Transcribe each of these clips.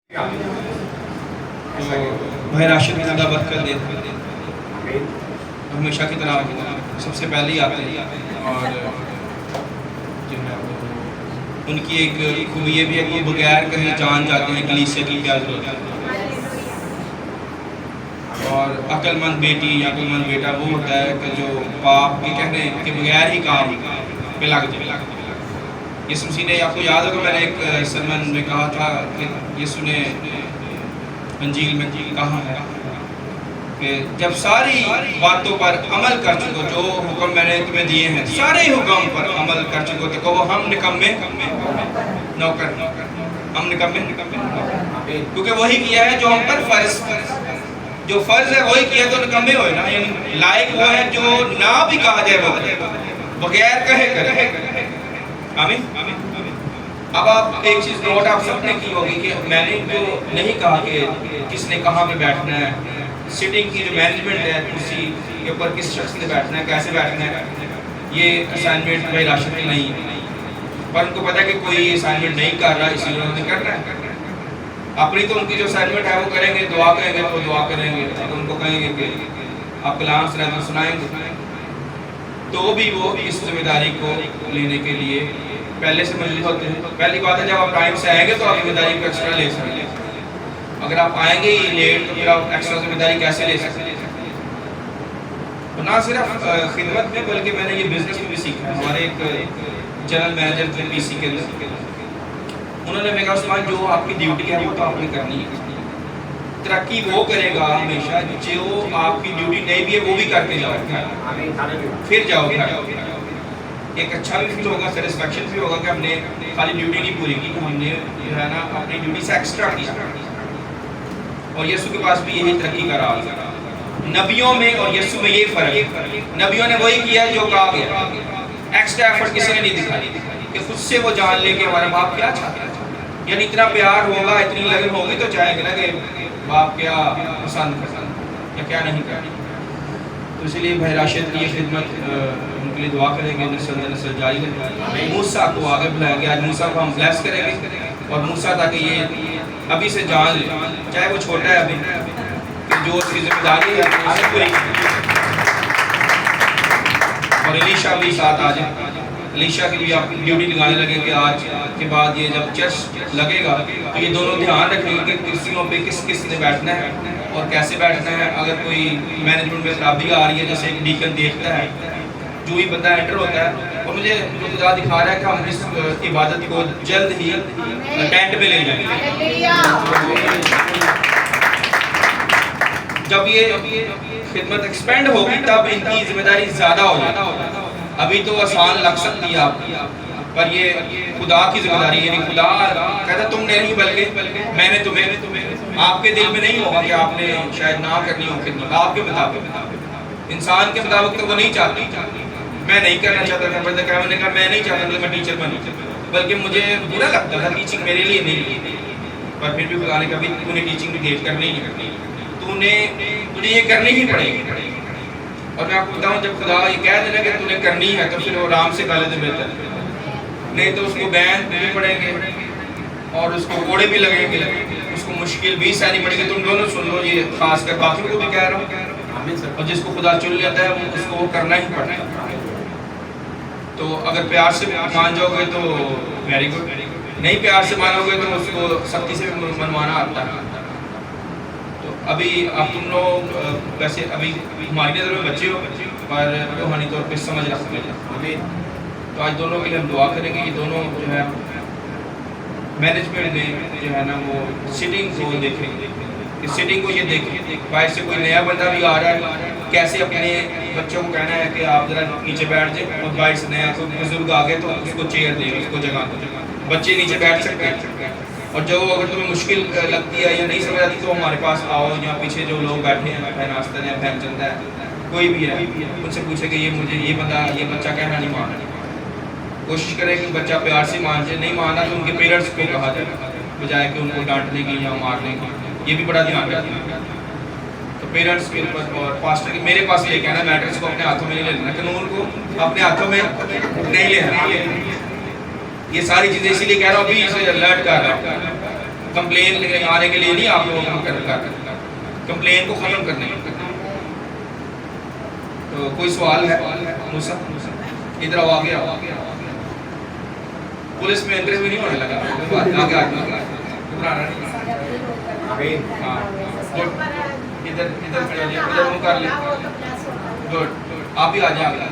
تو بھائی راشد میں زیادہ بد کر دیتے ہمیشہ کی طرح سب سے پہلے ہی آتے ہیں، اور جو ہے ان کی ایک خوبی یہ بھی ہے کہ وہ بغیر کہیں جان جاتے ہیں کلیسیا کی کیا ضرورت ہے، اور عقل مند بیٹی یا عقل مند بیٹا وہ ہوتا ہے کہ جو باپ کے کہنے کے بغیر ہی کام پہ لگ جائے۔ یسوع مسیح نے، آپ کو یاد ہوگا میں نے ایک سرمن میں کہا تھا کہ یسوع نے انجیل میں کہا ہے کہ جب ساری باتوں پر عمل کر چکو، جو حکم میں نے تمہیں دیے ہیں سارے حکم پر عمل کر چکو، تو کہو ہم نکمے نوکر، ہم نکمے، کیونکہ وہی کیا ہے جو ہم پر فرض، جو فرض ہے وہی کیا تو نکمے ہوئے نا، یعنی لائق وہ ہے جو نہ بھی کہا جائے وہ بغیر کہے کرے۔ آمین۔ اب آپ ایک چیز نوٹ آپ سب نے کی ہوگی کہ میں نے جو نہیں کہا کہ کس نے کہاں پہ بیٹھنا ہے، سٹنگ کی جو مینجمنٹ ہے کرسی کے اوپر کس شخص نے بیٹھنا ہے، کیسے بیٹھنا ہے، یہ اسائنمنٹ بھائی راشد کی نہیں ہے، پر ان کو پتا ہے کہ کوئی اسائنمنٹ نہیں کر رہا، اسی لیے انہوں نے کرنا ہے۔ اپنی تو ان کی جو اسائنمنٹ ہے وہ کریں گے، دعا کریں گے تو دعا کریں گے، اگر ان کو کہیں گے کہ آپ کلام سنائیں گے تو بھی وہ اس ذمہ داری کو لینے کے لیے پہلے سے مجبور ہوتے ہیں۔ پہلی بات ہے جب آپ ٹائم سے آئیں گے تو آپ ذمہ داری کو ایکسٹرا لے سکتے ہیں، اگر آپ آئیں گے ہی لیٹ تو پھر آپ ایکسٹرا ذمہ داری کیسے لے سکتے ہیں؟ تو نہ صرف خدمت میں بلکہ میں نے یہ بزنس میں بھی سیکھا ہے۔ ہمارے ایک جنرل مینیجر تھے پی سی کے اندر، انہوں نے کہا عثمان جو آپ کی ڈیوٹی ہے وہ تو آپ نے کرنی ہے، ترقی وہ کرے گا ہمیشہ جو آپ کی ڈیوٹی نہیں بھی ہے وہ بھی کرتے جاؤ، پھر جاؤ گھر، ایک اچھا بھی فیل ہوگا، سیٹسفیکشن بھی ہوگا کہ ہم نے خالی ڈیوٹی نہیں پوری کی، ہم نے جو ہے نا اپنی ڈیوٹی سے ایکسٹرا کیا۔ اور یسوع کے پاس بھی یہی ترقی کا راز ہے۔ نبیوں میں اور یسوع میں یہ فرق ہے، نبیوں نے وہی کیا جو کہا گیا، ایکسٹرا ایفرٹ کسی نے نہیں دکھائی کہ خود سے وہ جان لے کہ ہمارا باپ کیا چاہتا ہے، یعنی اتنا پیار ہوگا، اتنی لگن ہوگی تو چاہے گا نا کہ باپ کیا پسند کرتا یا کیا نہیں کرتا۔ تو اسی لیے بھائی راشد کی یہ خدمت ان کے لیے دعا کریں گے، نسل جاری ہے۔ موسیٰ کو آگے بلائیں گے، آج موسیٰ کو ہم بلیس کریں گے، اور موسیٰ تاکہ یہ ابھی سے جان لے، چاہے وہ چھوٹا ہے ابھی، کہ جو اس کی ذمہ داری ہے اسے پوری کریں۔ اور الیشا بھی ساتھ آ جائیں، الیشا کی بھی آپ ڈیوٹی لگانے لگیں کہ آج کے بعد یہ جب چرچ لگے گا تو یہ دونوں دھیان رکھیں گے کہ کرسیوں پہ کس کس نے بیٹھنا ہے اور کیسے بیٹھنا ہے۔ اگر کوئی مینجمنٹ میں خرابی آ رہی ہے، جیسے ایک ڈیکن دیکھتا ہے جو ہی بندہ انٹر ہوتا ہے، اور مجھے جو خدا دکھا رہا ہے کہ ہم اس عبادت کو جلد ہی ٹینٹ میں لے جائیں گے۔ جب یہ خدمت ایکسپینڈ ہوگی تب ان کی ذمہ داری زیادہ ہو جائے گی۔ ابھی تو آسان لگ سکتی ہے آپ پر یہ خدا کی ذمہ داری، یعنی خدا کہتا تم نے نہیں بلکہ میں نے تمہیں، آپ کے دل میں نہیں ہوگا کہ آپ نے شاید نہ کرنی ہو خدمت آپ کے مطابق، انسان کے مطابق تو وہ نہیں چاہتی، میں نہیں کرنا چاہتا تھا، میں نے کہا میں نہیں چاہتا کہ میں ٹیچر بنوں، بلکہ مجھے برا لگتا تھا، ٹیچنگ میرے لیے نہیں، پر پھر بھی خدا نے کہا تو نے ٹیچنگ بھی دیکھ کرنی ہے، تجھے یہ کرنی ہی پڑے گی۔ اور میں آپ کو بتاؤں جب خدا یہ کہہ دینا کہ تُو نے کرنی ہے تو پھر وہ آرام سے کھا لیتے بہتر، نہیں تو اس کو بین بھی پڑیں گے اور اس کو کوڑے بھی لگیں گے، اس کو مشکل بھی سہنی پڑے گی۔ تم دونوں سن لو، یہ خاص کر باقیوں کو بھی کہہ رہا ہوں، اور جس کو خدا چن لیتا ہے اس کو وہ کرنا ہی پڑتا ہے۔ تو اگر پیار سے مان جاؤ گے تو ویری گڈ، نہیں پیار سے مانو گے تو اس کو سختی سے منوانا آتا ہے۔ تو ابھی آپ تم لوگ ویسے ابھی ہماری نظر میں بچے ہو پر روحانی طور پہ سمجھ رکھتے ہیں، تو آج دونوں کے لیے ہم دعا کریں گے کہ دونوں جو ہے مینجمنٹ میں جو ہے نا وہ سٹنگ کو دیکھیں، کہ سٹنگ کو یہ دیکھیں، باہر سے کوئی نیا بندہ بھی آ رہا ہے کیسے اپنے بچوں کو کہنا ہے کہ آپ ذرا نیچے بیٹھ جائیں، اور باہر سے نیا کوئی بزرگ آ گئے تو اس کو چیئر دیں، اس کو جگہ دیں، بچے نیچے بیٹھ سکتے ہیں۔ اور جو اگر تمہیں مشکل لگتی ہے یا نہیں سمجھ آتی تو ہمارے پاس آؤ، یہاں پیچھے جو لوگ بیٹھے ہیں، بہن آستن ہے، بہن چندہ ہے، کوئی بھی ہے، ان سے پوچھے کہ یہ مجھے یہ بچہ کہنا نہیں مان رہا، کوشش کریں کہ بچہ پیار سے مان جائے، نہیں مانا تو ان کے پیرنٹس کو کہا جائے بجائے کہ ان کو ڈانٹنے کی یا مارنے کی، یہ بھی بڑا دھیان رکھنا ہے۔ تو پیرنٹس کے اوپر اور پاسٹر کے میرے پاس لے کے آنا، میٹرس کو اپنے ہاتھوں میں نہیں لینا، قانون کو اپنے ہاتھوں میں نہیں لینا، یہ ساری چیزیں اسی لیے کہہ رہا ہوں، ابھی اسے الرٹ کر رہا ہوں کمپلین آنے کے لیے نہیں آپ لوگوں کو کمپلین کو ختم کرنے کے. تو کوئی سوال ہے؟ موسیٰ ادھر آ گیا. پولیس میں انٹرویو نہیں ہونے لگا. آگے گھبرانا نہیں. ادھر کھڑے ہو جائیں, ادھر منہ کر لیں. گڈ, آپ بھی آ جائیں.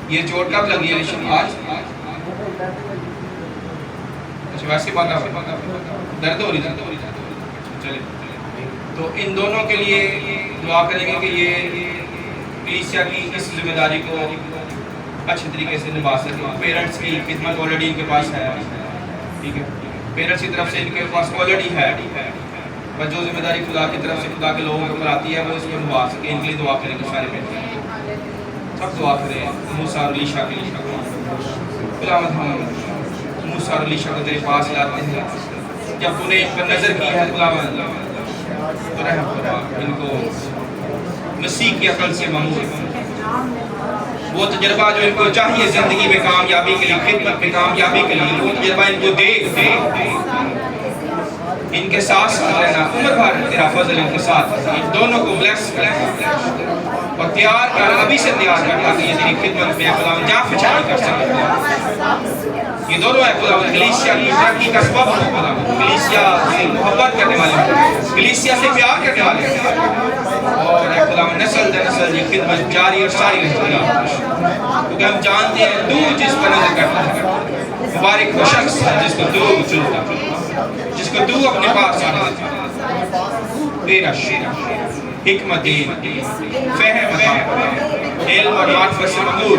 یہ چوٹ کب لگی ہے ریشم؟ آج. اچھا ویسے بات درد ہو رہی تھی. چلے تو ان دونوں کے لیے دعا کریں گے کہ یہ کلیسیا کی اس ذمہ داری کو اچھے طریقے سے نبھا سکیں. پیرنٹس کی خدمت آلریڈی ان کے پاس ہے, ٹھیک ہے, پیرنٹس کی طرف سے ان کے پاس آلریڈی ہے, پر جو ذمہ داری خدا کی طرف سے خدا کے لوگوں کو آتی ہے وہ اس کو نبھا سکیں. ان کے لیے دعا کریں گے سارے پیرنٹس, سب دعا کریں. موسیٰ اور علیشا کے لیے خداوند ہم موسیٰ اور علیشا کو تیرے پاس لاتے ہیں. جب تو نے ان پر نظر کی ہے خداوند تو رحم فرما, ان کو مسیح کی عقل سے معمور وہ تجربہ جو ان کو چاہیے زندگی میں کامیابی کے لیے, خدمت میں کامیابی کے لیے, وہ تجربہ ان کو دے. ان کے ساتھ رہنا عمر بھر تیرا فضل ان کے ساتھ, ان دونوں کو بلیس کر اور تیار کر, ابھی سے تیار کر تاکہ یہ تیری خدمت میں خداوند جان فشانی کر سکے. یہ دونوں ہے خداوند کلیسیا کی ترقی کا سبب ہو, خداوند کلیسیا سے محبت کرنے والے, کلیسیا سے پیار کرنے والے, اور اے خداوند نسل در نسل یہ خدمت جاری اور ساری رہتی ہے. کیونکہ ہم جانتے ہیں تو جس پر نظر کرتا ہے مبارک وہ شخص ہے جس کو تو چنتا ہے, جس کو تو اپنے پاس آنا دیتا ہے. تیرا حکمت فہم علم اور معرفت سے مغرور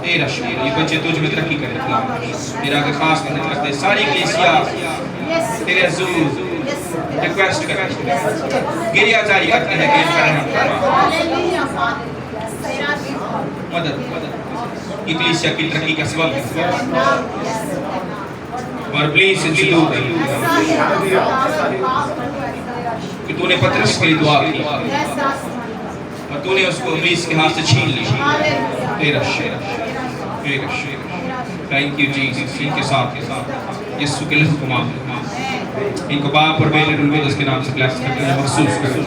تیرا شکر. یہ بچے تجھ میں ترقی کریں, تیرا کہ خاص محنت کرتے ہیں. ساری کلیسیا تیرے حضور ریکویسٹ کرتے ہیں, گریہ جاری کرتے ہیں کہ مدد یہ کلیسیا کی ترقی کا سبب ہے. اور پلیز ان سے دور رہی کہ تو نے پترس کے لیے دعا کی اور تو نے اس کو ابلیس کے ہاتھ سے چھین لی. تیرا شکر, تیرا شکر. Thank you Jesus. ان کے ساتھ یسوع کے لہو کو معاف, ان کو باپ اور بیٹے اور القدس کے نام سے بلیس کرتے ہیں, مخصوص کرتے ہیں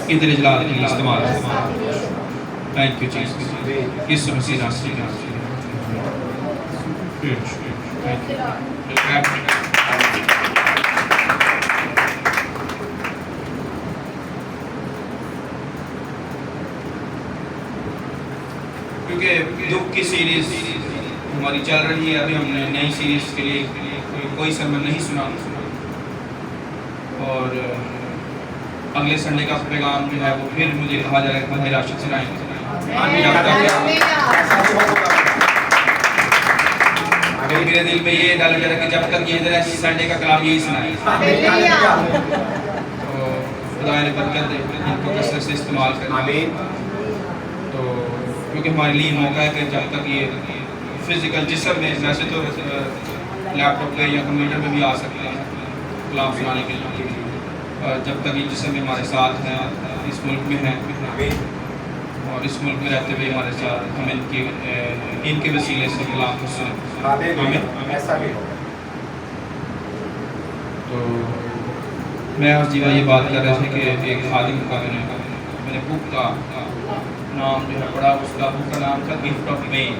ادھر اجلال کے لیے استعمال. Thank you Jesus. یسوع مسیح ناصری کے نام سے. کیونکہ دکھ کی سیریز ہماری چل رہی ہے, ابھی ہم نے نئی سیریز کے لیے کوئی سرمن نہیں سنا, اور اگلے سنڈے کا پیغام جو ہے وہ پھر مجھے کہا جا رہا ہے کہ راشد سنائیں. میرے دل میں یہ ڈالا جا رہا ہے کہ جب تک یہ ادھر ہے سنڈے کا کلام یہی سنائیں. تو خدا نے برکت دے, ان کو کثرت سے استعمال کریں. تو کیونکہ ہمارے لیے موقع ہے کہ جب تک یہ فزیکل جسم میں, ویسے تو لیپ ٹاپ پہ یا کمپیوٹر پہ بھی آ سکتے ہیں کلام سنانے کے لیے, جب تک یہ جسم میں ہمارے ساتھ ہیں, اس ملک میں ہیں اور اس ملک میں رہتے ہوئے ہمارے ساتھ, ہم ان کے وسیلے سے کلام کو سنیں. تو میں اور جیوا یہ بات کر رہے تھے کہ ایک خادم کا میں نے بک کا نام جو ہے پڑھا, اس کا بک کا نام تھا گفٹ آف پین,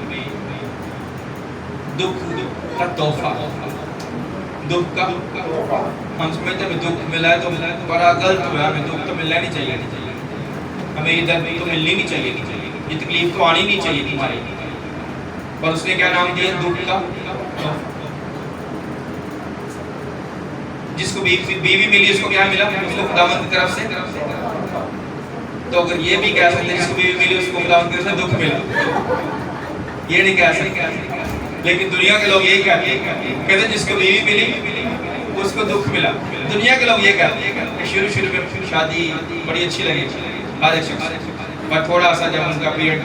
دکھ کا تحفہ. دکھ کا ہم سمجھتے ہیں دکھ ملا ہے تو بڑا غلط ہوا ہے, ہمیں دکھ تو ملنا نہیں چاہیے, ہمیں یہ درد تو ملنی نہیں چاہیے, یہ تکلیف تو آنی نہیں چاہیے تمہاری. پر اس نے کیا نام دیا, دکھ کا. جس کو بیوی ملی اس کو کیا ملا, اس کو خداوند کی طرف سے. تو اگر یہ بھی کہہ سکتے ہیں جس کو بیوی ملی اس کو خداوند کی طرف سے دکھ ملا, یہ نہیں کہہ سکتے. لیکن دنیا کے لوگ یہی کہتے ہیں جس کو بیوی ملی اس کو دکھ ملا. دنیا کے لوگ یہ کہتے ہیں کہ شروع میں شادی بڑی اچھی لگی ہر ایک شخص, پر تھوڑا سا جب ان کا پیریڈ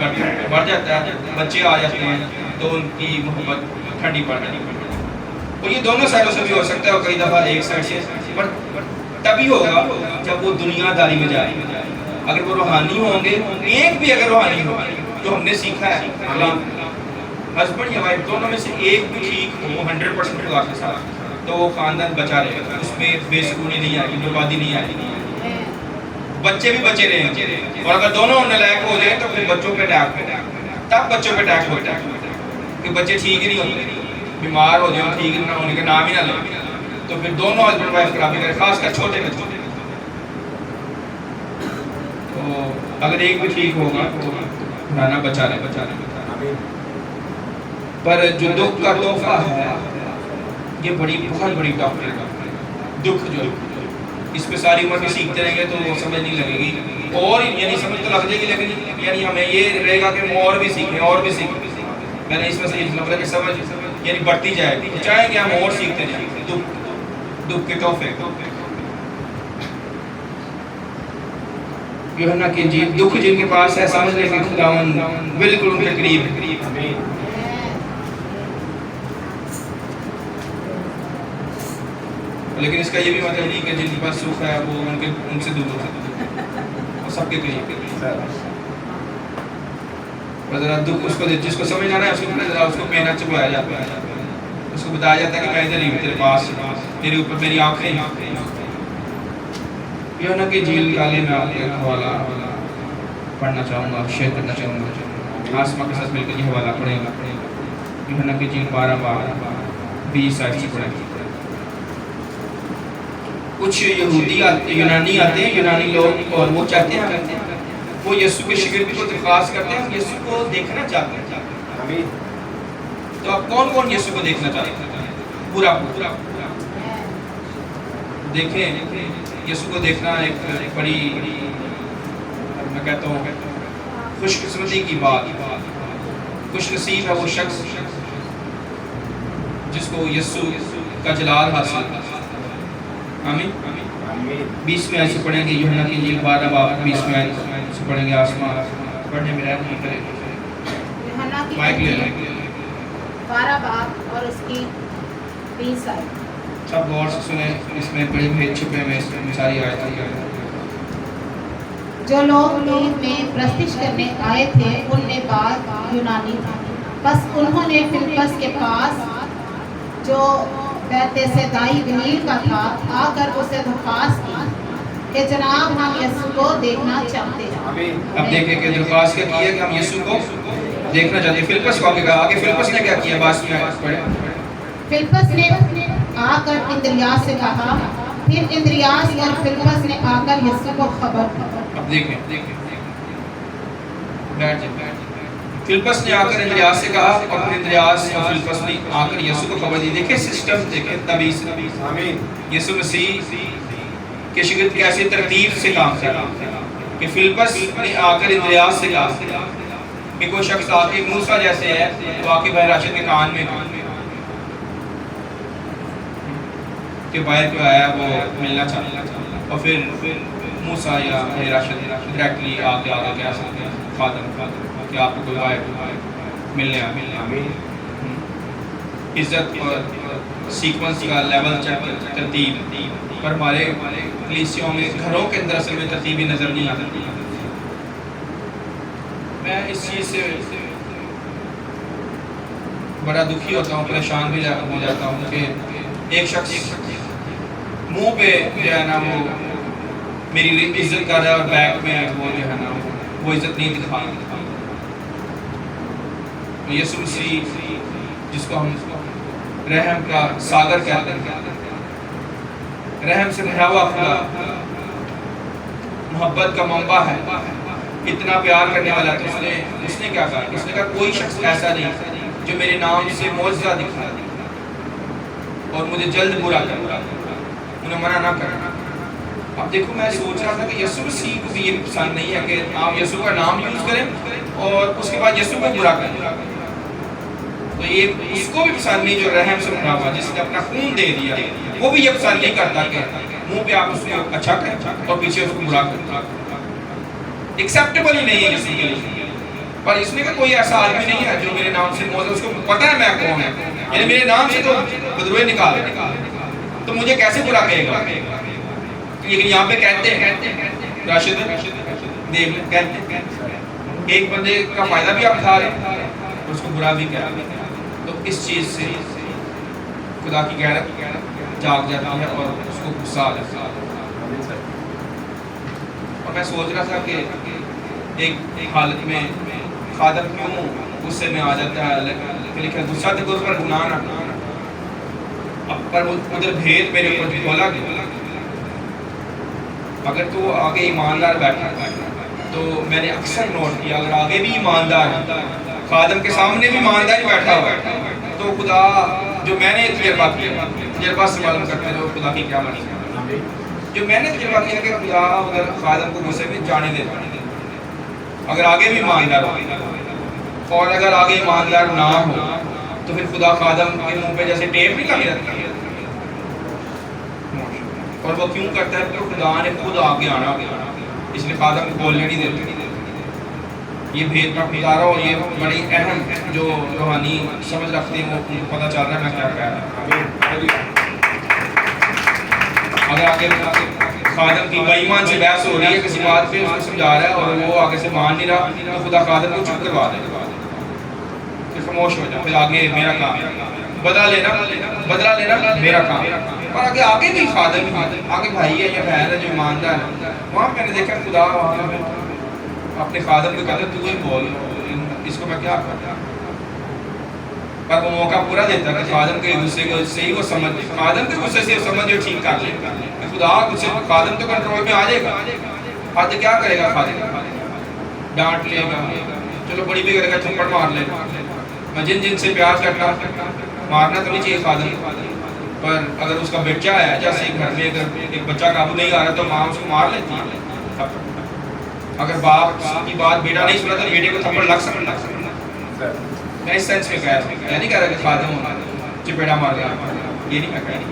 بڑھ جاتا ہے, بچے آ جاتے ہیں, تو ان کی محبت ٹھنڈی پڑ جاتی ہے. اور یہ دونوں سائڈوں سے بھی ہو سکتا ہے, اور کئی دفعہ ایک سائڈ سے, پر تبھی ہوگا جب وہ دنیا داری میں جائے. اگر وہ روحانی ہوں گے, ایک بھی اگر روحانی ہو جو ہم نے سیکھا ہے ہسبینڈ یا وائف دونوں میں سے ایک بھی ٹھیک ہو 100% خدا کے ساتھ تو وہ خاندان بچا رہے گا، اس میں بے سکونی نہیں آئے گی، بربادی نہیں آئے گی، بچے بھی بچے رہیں گے۔ اور اگر دونوں نالائق ہو جائیں تو پھر بچوں پہ اٹیک ہو، تب بچوں پہ اٹیک ہوتا ہے کہ بچے ٹھیک ہی نہیں ہوتے، بیمار ہو جائیں، ٹھیک نہ ہونے کا نام ہی نہ لیں، تو پھر دونوں ہسبینڈ وائف خرابی کریں، خاص کر چھوٹے بچے۔ تو اگر ایک بھی ٹھیک ہوگا تو خدا بچا رہے۔ پر جو دکھ کا تحفہ ہے یہ بہت بڑی ڈاکٹر کا دکھ، جو اس پہ ساری عمر بھی سیکھتے رہیں گے تو وہ سمجھ نہیں لگے گی، اور یعنی سمجھ تو لگ جائے گی لیکن یعنی ہمیں یہ رہے گا کہ ہم اور بھی سیکھیں اور بھی سیکھیں۔ میں نے اس میں سے یہ مطلب کہ سمجھ یعنی بڑھتی جائے گی، چاہیں کہ ہم اور سیکھتے جائیں دکھ کے تحفے۔ یوحنا کی انجیل، دکھ جن کے پاس ہے سمجھ لیں کہ خداوند بالکل ان کے قریب ہے۔ لیکن اس کا یہ بھی مطلب نہیں کہ جن کے پاس سکھ ہے وہ ان سے دور ہو سکتے، وہ سب کے قریب ہے۔ ذرا دکھ اس کو جس کو سمجھ آنا ہے اس کو محنت سے بلایا جاتا ہے، اس کو بتایا جاتا ہے کہ میں ادھر ہی ہوں تیرے پاس، تیرے اوپر میری آنکھیں ہیں۔ یوحنا کی انجیل میں آپ کو ایک حوالہ پڑھنا چاہوں گا، شیئر کرنا چاہوں گا، آسما کے ساتھ مل کر یہ حوالہ پڑھیں گا۔ یوحنا کی انجیل 12:20 سے پڑھیں گے۔ کچھ یونانی آتے ہیں، یونانی لوگ، اور وہ چاہتے ہیں، وہ یسوع کے شاگرد کو درخواست کرتے ہیں، یسوع کو دیکھنا چاہتے ہیں۔ تو آپ کون کون یسوع کو دیکھنا چاہتے ہیں؟ پورا دیکھیں، یسوع کو دیکھنا ایک بڑی، میں کہتا ہوں، خوش قسمتی کی بات، خوش نصیب ہے وہ شخص جس کو یسوع کا جلال حاصل۔ آمین۔ 20ویں آیت سے پڑھیں گے، یوحنا کی انجیل 12:20 آیت سے پڑھیں گے۔ آسمان پڑھنے میں رحم کرے۔ یوحنا کی انجیل 12 اور اس کی 20 آیت۔ سب غور سے سنیں، اس میں بڑے بھید چھپے میں ساری آیتیں ہیں۔ جو لوگ عید میں پرستش کرنے آئے تھے ان میں بعض یونانی تھے، بس انہوں نے فلپس کے پاس جو بیت سیدائی گلیل کا تھا آ کر اسے درخواست کی کہ جناب ہم یسوع کو دیکھنا چاہتے ہیں۔ اب دیکھیں کہ درخواست کیا کی ہے کہ ہم یسوع کو دیکھنا چاہتے ہیں۔ فلپس کو آگے کہا، آگے فلپس نے کیا کیا؟ بات میں پڑھیں۔ فلپس نے آ کر اندریاس سے کہا، پھر اندریاس اور فلپس نے آ کر یسوع کو خبر دی۔ اب دیکھیں، بیٹھ جائیں۔ فلپس نے آ کر اندریاس سے کہا اور پھر اندریاس اور فلپس نے آ کر یسوع کو خبر دی۔ دیکھیں سسٹم، دیکھیں تبیس۔ یسوع مسیح کے شاگرد کیسے ترتیب سے کام کر رہا کہ فلپس نے آ کر اندریاس سے کہا کہ کوئی شخص آ کے موسیٰ جیسے ہے تو آ کے بحر راشد کے کان میں کہ باہر کیوں آیا وہ ملنا چاہتا، اور پھر موسیٰ یا بحر راشد ڈائریکٹلی آ کے کہہ سکتے ہیں فادر کہ آپ کو کوئی باہر ملنے آیا۔ عزت اور سیکوینس کا لیول ترتیب پر ہمارے کلیسیوں میں گھروں کے اندر اصل میں ترتیبی نظر نہیں آتی۔ میں اس چیز سے بڑا دکھی ہوتا ہوں، پریشان بھی ہو جاتا ہوں کہ ایک شخص منہ پہ جو ہے نا وہ میری عزت کر رہا ہے اور بیک میں وہ جو ہے نا وہ عزت نہیں دکھا۔ یسوع مسیح جس کو ہم رحم کا ساگر کہتے ہیں، رحم سے بھرا ہوا خدا، محبت کا منبع ہے، اتنا پیار کرنے والا، تو اس نے کیا کہا؟ اس نے کہا کوئی شخص ایسا نہیں جو میرے نام سے معجزہ دکھائے اور مجھے جلد برا کرے، انہیں منع نہ کرنا۔ اب دیکھو میں سوچ رہا تھا کہ یسوع مسیح کو بھی یہ پسند نہیں ہے کہ آپ یسوع کا نام یوز کریں اور اس کے بعد یسوع کو برا کریں، تو یہ اس کو بھی پسند نہیں جو رحم سے بھرا ہوا، جس نے اپنا خون دے دیا، وہ بھی یہ پسند نہیں کرتا کہ منہ پہ آپ اس کو اچھا کریں اور پیچھے اس کو برا کریں، ایکسیپٹیبل ہی نہیں ہے یسوع کے لیے۔ پر اس نے کہا کوئی ایسا آدمی نہیں ہے جو میرے نام سے معجزہ، اس کو پتہ ہے میں کون ہے، یعنی میرے نام سے تو بدروئے نکال تو مجھے کیسے برا کہے گا؟ لیکن یہاں پہ کہتے ہیں راشد دیکھ لیں، کہتے ہیں ایک بندے کا فائدہ بھی آپ اٹھا رہے ہیں، اور اس کو برا بھی کہا، تو اس چیز سے خدا کی غیرت جاگ جاتی ہے اور اس کو غصہ آ جاتا ہے۔ اور میں سوچ رہا تھا کہ ایک حالت میں خادم کیوں غصے میں آ جاتا ہے، لیکن غصہ تو اس پر گناہ نہ، اب پر ادھر بھید میرے اوپر کھولا گیا۔ اگر تو آگے ایماندار بیٹھا تو میں نے اکثر نوٹ کیا، اگر آگے بھی ایماندار ہے، خادم کے سامنے بھی ایماندار بیٹھا ہوا ہے، تو خدا جو میں نے تجربہ کیا، تجربہ سے معلوم کرتے ہو خدا کی کیا منی، جو میں نے تجربہ کیا کہ خدا اگر خادم کو غصے میں جانے دیتا اگر آگے بھی ایماندار ہو، اور اگر آگے ایماندار نہ ہو تو پھر خدا خادم کے منہ پہ جیسے ٹیپ نہیں لگی رہتی، اور وہ کیوں کرتا ہے؟ تو خدا نے خود آگے آنا، اس لیے خادم کو بولنے نہیں دیتے۔ یہ بھید کا گزارا، اور یہ بڑی اہم جو روحانی سمجھ رکھتے ہیں وہ پتہ چل رہا ہے میں کیا کہہ رہا ہوں۔ اگر آگے خادم کی بے ایمان سے بحث ہو رہی ہے کسی بات پہ، اس کو سمجھا رہا ہے اور وہ آگے سے مان نہیں رہا، تو خدا خادم کو چپ کروا دے، پھر خاموش ہو جائے، پھر آگے میرا کام، بدلہ لینا میرا کام۔ اور آگے بھی خادم آگے بھائی ہے یا بہن ہے جو ایماندار ہے، وہاں میں نے دیکھا خدا اپنے خادم کو کہتا تو ہی بول، اس کو میں کیا کرتا، پر وہ موقع پورا دیتا ہے کہ خادم کے غصے کو صحیح وہ سمجھ، خادم کے غصے سے سمجھ جو ٹھیک کر لے، خدا غصے خادم تو کنٹرول میں آ جائے گا، آج کیا کرے گا خادم؟ ڈانٹ لے گا، چلو بڑی بھی کرے گا، تھپڑ مار لے گا۔ میں جن سے پیار کرتا مارنا تو نہیں چاہیے خادم، پر اگر اس کا بچہ ہے، جیسے گھر میں اگر ایک بچہ قابو نہیں آ رہا تو ماں اس کو مار لیتی ہے۔ اگر باپ کی بات بیٹا نہیں سنا تو بیٹے کو تھپڑ لگ سکتا۔ میں اس سینس میں کہہ رہا ہوں، میں نہیں کہہ رہا کہ خادم ہونا چپیڑا مار رہا، یہ نہیں میں کہہ رہا۔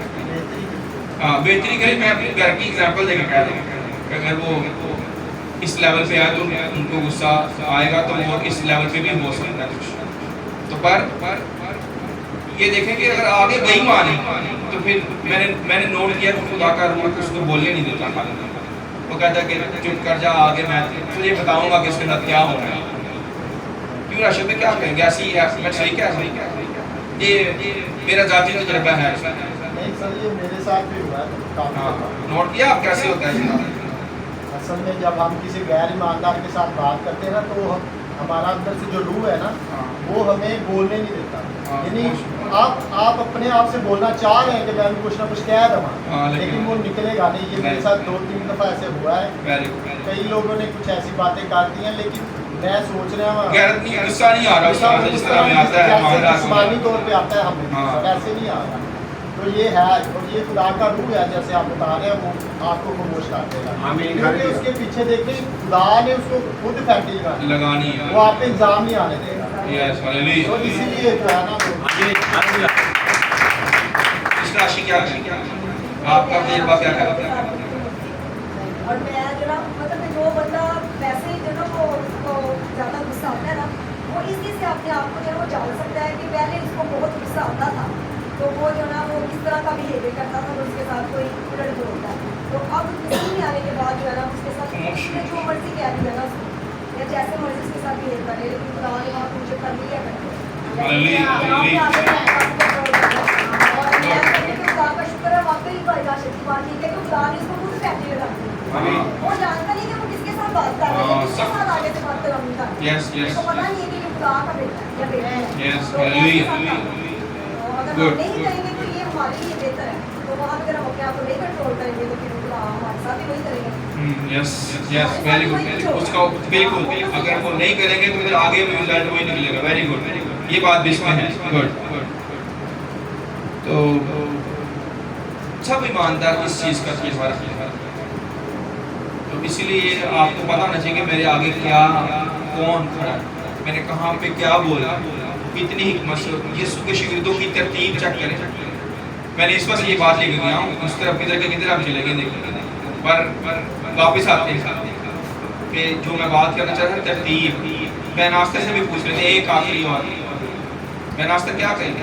ہاں بہتری کرے، میں اپنے گھر کی اگزامپل دے کے کہہ رہا ہوں کہ اگر وہ اس لیول پہ آئے تو ان کو غصہ آئے گا، تو وہ اس لیول پہ بھی ہو سکتا ہے کچھ۔ تو پر یہ دیکھیں کہ اگر آگے بے ایمان ہے تو پھر میں نے نوٹ کیا کہ خدا کا روح اس کو بولنے نہیں دیتا خادم، وہ کہتا ہے کہ چپ کر جا، آگے میں تجھے بتاؤں گا کہ اس کے ساتھ کیا ہو رہا ہے، کیوں راشد میں کیا کہیں گے، ایسی میں صحیح کہہ رہا ہوں، یہ میرا ذاتی تجربہ ہے۔ نہیں سر، یہ میرے ساتھ بھی ہوا ہے۔ نوٹ کیا آپ کیسے ہوتا ہے؟ اصل میں جب ہم کسی غیر ایماندار کے ساتھ بات کرتے ہیں نا، تو ہمارا اندر سے جو روح ہے نا وہ ہمیں بولنے نہیں دیتا، یعنی آپ اپنے آپ سے بولنا چاہ رہے ہیں کہ میں ان کو کچھ نہ کچھ کہہ دوں، لیکن وہ نکلے گا نہیں۔ یہ میرے ساتھ 2-3 دفعہ ایسے ہوا ہے، کئی لوگوں نے کچھ ایسی باتیں کر دی ہیں، لیکن میں سوچ رہا ہوں غصہ نہیں آ رہا، جس طرح میں آتا ہے جسمانی طور پہ آتا ہے ہمیں، ایسے نہیں آ رہا۔ تو یہ ہے، اور یہ خدا کا روح ہے جیسے آپ بتا رہے ہیں، وہ آپ کو خاموش کر دے گا، کیونکہ اس کے پیچھے دیکھیں خدا نے اس کو خود فیکٹری لگانی ہے، وہ آپ پہ الزام نہیں آنے دے گا۔ تو اسی لیے جو ہے نا اس راشی کیا ہے آپ کا تجربہ کیا ہے؟ اور میں جو نا مطلب جو بندہ ویسے ہی جو نا وہ اس کو زیادہ غصہ آتا ہے نا، وہ اسی سے اپنے آپ کو جو ہے وہ جان سکتا ہے کہ پہلے اس کو بہت غصہ آتا تھا تو وہ جو نا وہ کس طرح کا بیہیویئر کرتا تھا، اور اس کے ساتھ کوئی الٹ پلٹ ہوتا ہے، تو اب غصے میں آنے کے بعد جو ہے نا اس کے ساتھ جو مرضی کہہ دیا نا اس کو، یا جیسے مرضی اس کے ساتھ بہیو کرے، لیکن خدا نے وہاں مجھے کر لیا کرتے اور میں خدا کا شکر ہے، واقعی بات ٹھیک ہے کہ خدا نے اس کو خود فیکٹری لگا دی، وہ جانتا نہیں کہ وہ کس کے ساتھ بات کر رہا ہے، کس کے ساتھ آگے سے بات کرانی تھا، اس کو پتہ نہیں ہے کہ یہ خدا کا بیٹا ہے یا بیٹا ہے۔ تو اگر ہم نہیں کریں گے تو یہ ہمارے لیے بہتر ہے، تو وہاں اگر ہم اپنے آپ کو نہیں کنٹرول کریں گے تو پھر خدا ہمارے ساتھ بھی وہی کریں گے۔ یس ویری گڈ، اس کا بالکل اگر وہ نہیں کریں گے تو پھر آگے بھی رزلٹ وہی نکلے گا۔ ویری گڈ، یہ بات بھی اس میں ہے۔ گڈ، تو سب ایماندار اس چیز کا تجربہ رکھتے ہیں، تو اسی لیے آپ کو پتہ ہونا چاہیے کہ میرے آگے کیا کون کھڑا ہے، میں نے کہاں پہ کیا بولا، کتنی حکمت سے یسوع کے شاگردوں کی ترتیب چیک کریں۔ میں نے اس وقت یہ بات لے کے گیا ہوں، اس طرف کدھر کے کدھر آپ چلے گئے دیکھیں، پر واپس آتے ہیں کہ جو میں بات کرنا چاہتا ہوں ترتیب، میں ناصر سے بھی پوچھ رہے تھے ایک آخری بات، میں ناصر کیا کہیں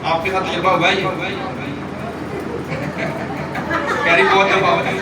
آپ کے ساتھ تجربہ ہوا ہے یہ؟ کہہ رہی بہت دفعہ ہوتا ہے۔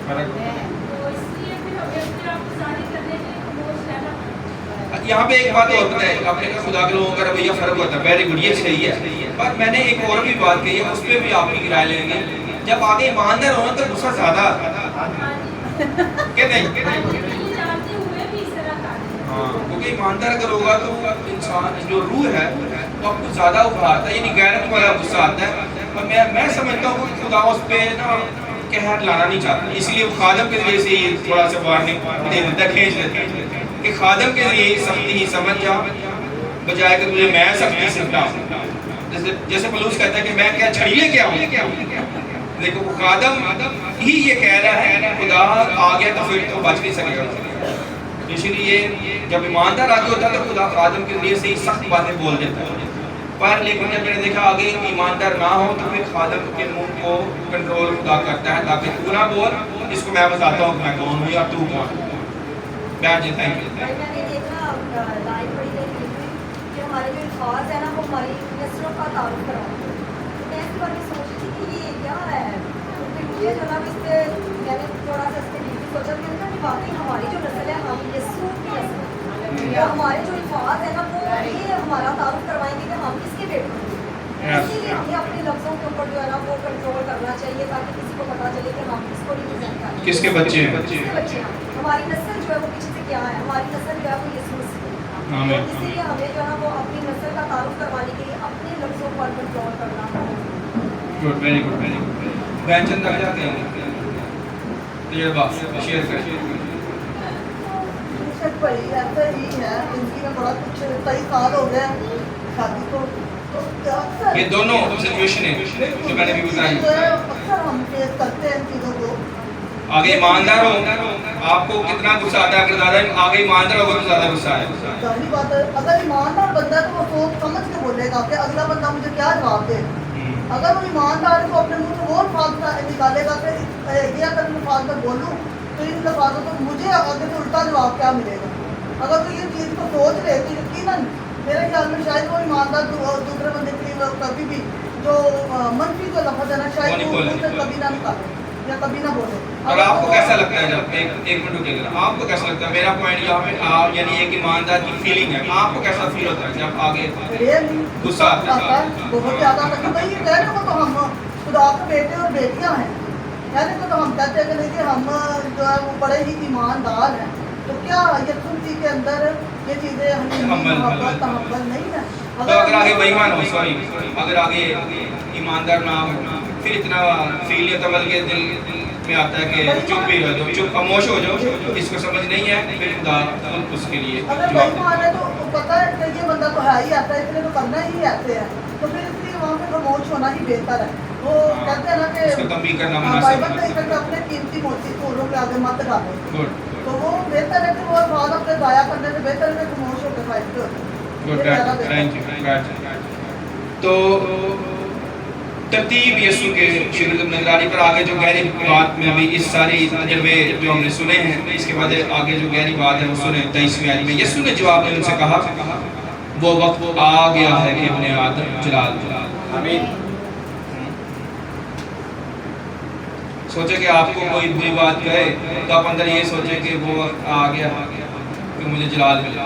فرق ہوتا ہے۔ تو اس لیے پھر ہمیں اپنے آپ کو ظاہر کرنے کے لیے خاموش رہنا پڑتا ہے۔ یہاں پہ ایک بات اور بتائیں، آپ نے کہا خدا کے لوگوں کا رویہ فرق ہوتا ہے، ویری گڈ، یہ صحیح ہے، پر میں نے ایک اور بھی بات کہی ہے، اس پہ بھی آپ کی رائے لیں گے، جب آگے ایماندار ہو تو غصہ زیادہ آتا ہے ہاں جی، کہ نہیں؟ ہاں جی، یہ جانتے ہوئے بھی اس طرح کرتے ہیں۔ ہاں، کیونکہ ایماندار اگر ہوگا تو انسان جو روح ہے وہ آپ کو زیادہ ابھارتا ہے، یعنی غیرت والا غصہ آتا ہے، اور میں سمجھتا ہوں کہ خدا اس پہ نا قہر لانا نہیں چاہتا، اس لیے وہ خادم کے ذریعے سے یہ تھوڑا سا وارننگ دے دیتا ہے، کھینچ دیتا ہے کہ خادم کے ذریعے سختی ہی سمجھ جا، بجائے کہ تجھے میں سختی سے ہٹاؤں۔ جیسے پولس کہتا ہے کہ میں کیا چھڑی لے کے آؤں، دیکھو وہ خادم ہی یہ کہہ رہا ہے، خدا آ گیا تو پھر تو بچ نہیں سکے گا، اس لیے جب ایماندار آگے ہوتا ہے تو خدا خادم کے ذریعے سے ہی سخت باتیں بول دیتا ہے، پر لیکن جب میں نے دیکھا آگے ایماندار نہ ہو تو پھر خادم کے منہ کو کنٹرول خدا کرتا ہے تاکہ تو نہ بول، اس کو میں بتاتا ہوں کہ میں کون ہوں یا تو کون۔ بیٹھ جی، تھینک یو۔ بھائی میں نے دیکھا لائن پڑھی گئی کہ ہمارے جو الفاظ ہیں نا وہ ہماری نسلوں کا تعارف کراتے ہیں۔ تو میں اس کے بارے میں سوچ رہی تھی کہ یہ کیا ہے، تو پھر مجھے جو نا اس پہ میں نے تھوڑا سا اس کے لیے سوچا کہ واقعی ہماری جو نسل ہے ہم یسوع کی نسل ہے، تو ہمارے جو الفاظ ہیں نا وہ یہ ہمارا تعارف کروائیں گے کہ ہم کس کے بیٹے ہیں۔ اسی لیے ہمیں اپنے لفظوں کے اوپر جو ہے نا وہ کنٹرول کرنا چاہیے تاکہ کسی کو پتا چلے کہ ہم کس کو ریپرزینٹ کریں، کس کے بچے ہیں؟ کس کے بچے ہیں، ہماری نسل جو ہے وہ پیچھے سے کیا ہے، ہماری نسل جو ہے وہ یسوع مسیح ہے۔ آمین۔ تو اسی لیے ہمیں جو ہے نا وہ اپنی نسل کا تعارف کروانے کے لیے اپنے لفظوں پر کنٹرول کرنا good, very good, very good. بہن چند آ جاتے ہیں، یہ بات شیئر کریں۔ بڑی ایسا ہی ہے، زندگی میں بڑا کچھ 23 سال ہو گئے شادی کو، تو اکثر یہ دونوں سچویشن ہے جو میں نے بھی بتائی۔ اکثر ہم فیس کرتے ہیں ان چیزوں کو۔ آگے ایماندار ہو، آپ کو کتنا غصہ آتا ہے، اگر زیادہ آگے ایماندار ہوگا تو زیادہ غصہ آئے گا۔ ظاہری بات ہے، اگر ایماندار بندہ ہے تو وہ سوچ سمجھ کے بولے گا کہ اگلا بندہ مجھے کیا جواب دے۔ اگر وہ ایماندار ہے تو اپنے منہ سے وہ الفاظ نکالے گا کہ یہ اگر الفاظ میں بولوں تو ان الفاظوں کو مجھے آگے سے الٹا جواب کیا ملے گا۔ اگر وہ یہ چیز کو سوچ رہے تو یقیناً میرے خیال میں شاید وہ ایماندار دوسرے بندے کے لیے کبھی بھی جو منفی جو لفظ ہے نا شاید وہ اسے کبھی نہ نکالے یا کبھی نہ بولے۔ اور آپ کو کیسا لگتا ہے جب ایک منٹ رکیے گا، آپ کو کیسا لگتا ہے؟ میرا پوائنٹ یہاں پہ آپ یعنی ایک ایماندار کی فیلنگ ہے، آپ کو کیسا فیل ہوتا ہے جب آگے غصہ آتا ہے؟ بہت زیادہ تھا کہ بھائی یہ کہنے کو تو ہم خدا کے بیٹے اور بیٹیاں ہیں، کہنے کو تو ہم کہتے ہیں کہ نہیں کہ ہم جو ہے وہ بڑے ہی ایماندار ہیں، تو کیا یسوع مسیح کے اندر یہ چیزیں محبت تحمل نہیں ہے؟ تو اگر آگے بےایمان ہو، سوری، اگر آگے ایماندار نہ ہو پھر اتنا فیل یا تمل کے دل میں آتا ہے کہ چپ ہی رہ جاؤ، چپ خاموش ہو جاؤ، اس کو سمجھ نہیں ہے، پھر خدا اس کے لیے اگر بےایمان ہے تو پتہ ہے کہ یہ بندہ تو ہے ہی ایسا ہے، اس لیے تو کرنا ہی ایسے ہے، تو پھر اس لیے وہاں پہ خاموش ہونا ہی بہتر ہے۔ وہ کہتے ہیں نا کہ اس کو تنبیہ کرنا مناسب بائبل میں کہ اپنے قیمتی موتی پھولوں کے آگے مت ڈالو، گڈ تو وہ بہتر ہے کہ وہ الفاظ اپنے ضائع کرنے سے بہتر ہے کہ خاموش ہو کے فائدے ہوتے ہیں۔ Good, thank you. تو ترتیب یسوع کے شروع نگرانی پر آگے جو گہری بات میں ابھی اس ساری تجربے جو ہم نے سنے ہیں، اس کے بعد آگے جو گہری بات ہے وہ سنے 23ویں آیت میں۔ یسوع نے جواب میں ان سے کہا، وہ وقت آ گیا ہے کہ ابن آدم جلال دو۔ آمین۔ سوچے کہ آپ کو کوئی بری بات کہے تو آپ اندر یہ سوچے کہ وہ وقت آ گیا کہ مجھے جلال ملے۔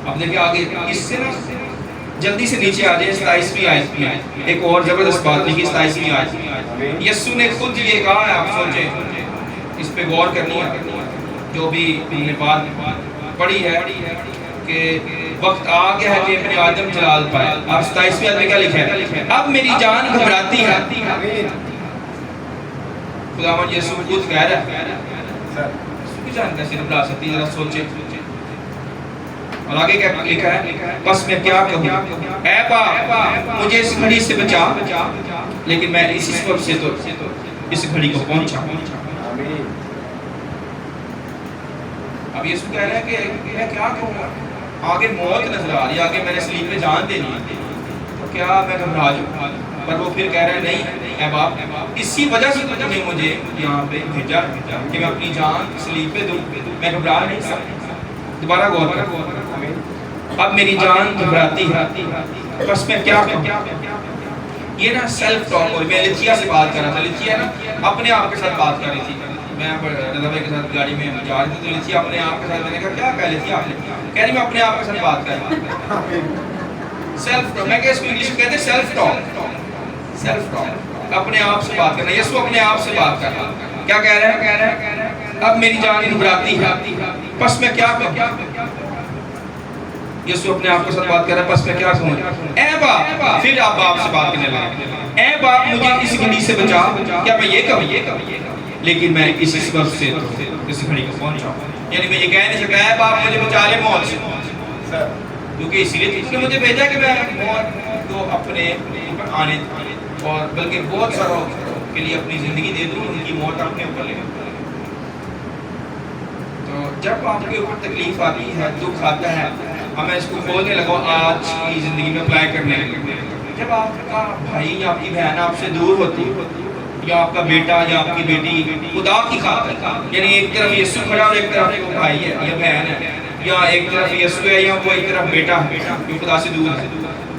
اب دیکھیں آگے اس سے نا جلدی سے نیچے آ جائیں 27ویں آیت میں ایک اور زبردست بات لکھی 27ویں آیت میں۔ یسوع نے خود یہ کہا ہے، آپ سوچیں، اس پہ غور کرنی ہے، جو بھی ہم نے بات پڑھی ہے کہ وقت آ گیا ہے کہ ابن آدم جلال پائے۔ اب 27ویں آیت میں کیا لکھا ہے؟ اب میری جان گھبراتی ہے۔ خداوند یسوع خود کہہ رہا ہے، یسوع کی جان کیسے گھبرا سکتی ہے؟ ذرا سوچیں۔ اور آگے کیا لکھا ہے؟ بس میں کیا کہوں، اے باپ مجھے اس گھڑی سے بچا، لیکن میں اس وقت سے تو اس گھڑی کو پہنچا۔ اب یسوع کہہ رہا ہے کہ میں کیا کہوں گا، آگے موت نظر آ رہی ہے، آگے میں نے سلیب پہ جان دینی ہے، تو کیا میں گھبرا جاؤں؟ پر وہ پھر کہہ رہا ہے نہیں اے باپ، اسی وجہ سے تو نے مجھے یہاں پہ بھیجا کہ میں اپنی جان سلیب پہ دوں، میں گھبرا نہیں سکتا۔ دوبارہ غور کریں، اب میری جان گھبراتی ہے، بس میں کیا کہوں؟ یہ نا سیلف ٹاک ہو رہی، میں لتھیا سے بات کر رہا تھا، لتھیا نا اپنے آپ کے ساتھ بات کر رہی تھی میں رضا بھائی کے ساتھ گاڑی میں جا رہی تھی تو لیسی اپنے آپ کے ساتھ، میں نے کہا کیا کہہ لیسی آپ نے؟ کہہ رہی میں اپنے آپ کے ساتھ بات کر رہا ہوں. سیلف، میں کہ اس کو انگلش میں کہتے ہیں سیلف ٹاک. سیلف ٹاک، اپنے آپ سے بات کرنا. یسوع اپنے آپ سے بات کر رہا ہے. کیا کہہ رہا ہے؟ اب میری جان گھبراتی ہے، بس میں کیا کروں؟ یسوع اپنے آپ کے ساتھ بات کر رہا ہے، بس میں کیا کروں؟ اے باپ، پھر آپ باپ سے بات کرنے لگے. اے باپ مجھے اس گھڑی سے بچا. کیا میں یہ کہوں؟ لیکن میں اسی سبب سے اس گھڑی کو پہنچا. یعنی میں یہ کہہ نہیں سکتا اے باپ مجھے بچا لے موت سے، کیونکہ اسی لیے اس نے مجھے بھیجا کہ میں موت کو اپنے اوپر آنے اور بلکہ بہت ساروں کے لیے اپنی زندگی دے دوں، ان کی موت اپنے اوپر لے. تو جب آپ کے اوپر تکلیف آتی ہے، دکھ آتا ہے، ہمیں اس کو کھولنے لگا آج کی زندگی میں اپلائی کرنے لگے. جب آپ کا بھائی یا آپ کی بہن آپ سے دور ہوتی، یا آپ کا بیٹا یا آپ کی بیٹی خدا کی خاطر، یعنی ایک طرف یسوع کھڑا اور ایک طرف وہ بھائی ہے یا بہن ہے، یا ایک طرف یسوع ہے یا وہ ایک طرف بیٹا ہے جو خدا سے دور ہے.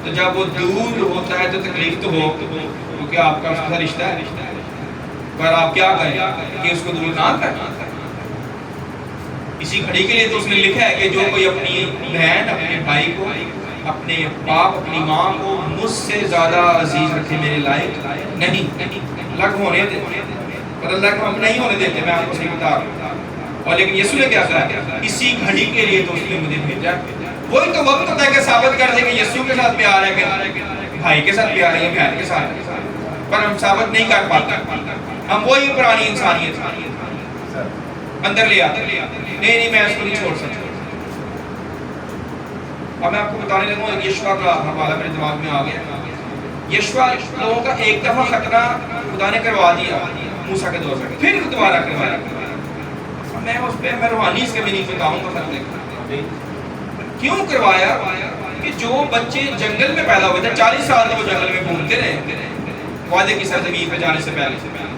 تو جب وہ دور ہوتا ہے تو تکلیف تو ہو، کیونکہ آپ کا اس کا رشتہ ہے. پر آپ کیا کریں کہ اس کو دور نہ کریں. اسی گھڑی کے لیے تو اس نے لکھا ہے کہ جو کوئی اپنی بہن، اپنے بھائی کو، اپنے باپ، اپنی ماں کو مجھ سے زیادہ عزیز رکھے میرے لائق نہیں. لگ ہونے دے، پر اللہ کو ہم نہیں ہونے دیتے، میں آپ کو صحیح بتا رہا ہوں. اور لیکن یسوع نے کیا کہا؟ اسی گھڑی کے لیے تو اس نے مجھے بھیجا. وہی تو وقت ہوتا ہے کہ ثابت کر دے کہ یسوع کے ساتھ پیار ہے، کہ بھائی کے ساتھ پیار ہے یا بہن کے ساتھ، پر ہم ثابت نہیں کر پاتے. ہم وہی پرانی انسانیت اندر لے آتے. نہیں میں اس کو نہیں چھوڑ سکتا. اب میں آپ کو بتانے لگوں ایک یشوا کا حوالہ میرے دماغ میں آ گیا. یشوا لوگوں کا ایک دفعہ خطرہ خدا نے کروا دیا موسیٰ کے دور میں، پھر دوبارہ کروایا. میں اس پہ میں روحانی اس کے بھی نہیں بتاؤں گا خطرے کیوں کروایا. کہ جو بچے جنگل میں پیدا ہوئے تھے، 40 سال وہ جنگل میں گھومتے رہے وعدے کی سرزمین پہ جانے سے پہلے،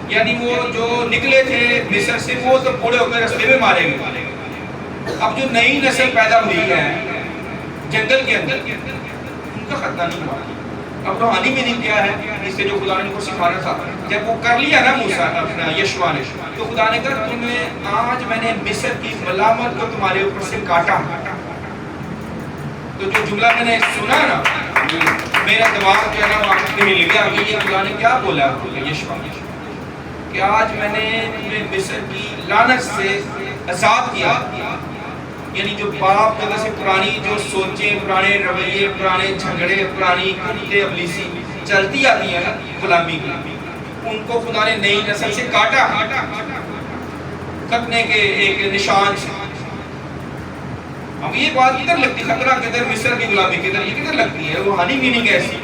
یعنی وہ جو نکلے تھے مصر سے وہ تو بوڑھے ہو کر رستے میں مارے گئے. اب جو نئی نسل پیدا ہوئی ہے جنگل کے اندر، ان کا خطرہ نہیں ہوا. اب روحانی میننگ کیا ہے اس سے جو خدا نے ان کو سکھانا تھا؟ جب وہ کر لیا نا موسیٰ اپنا یشوا نے، تو خدا نے کہا تمہیں آج میں نے مصر کی ملامت کو تمہارے اوپر سے کاٹا. تو جو جملہ میں نے سنا نا، میرا دماغ جو ہے نا وہ آپ کے ہل گیا کہ یہ خدا نے کیا بولا یشوا کہ آج میں نے تمہیں مصر کی لعنت سے آزاد کیا. یعنی جو باپ جگہ سے پرانی جو سوچیں، پرانے رویے، پرانے جھگڑے، پرانی کتے ابلیسی چلتی آتی ہیں نا غلامی کی، ان کو خدا نے نئی نسل سے کاٹا کٹنے کے ایک نشان سے. اب یہ بات کدھر لگتی، خطرہ کدھر، مصر کی غلامی کدھر، یہ کدھر لگتی ہے؟ روحانی میننگ ایسی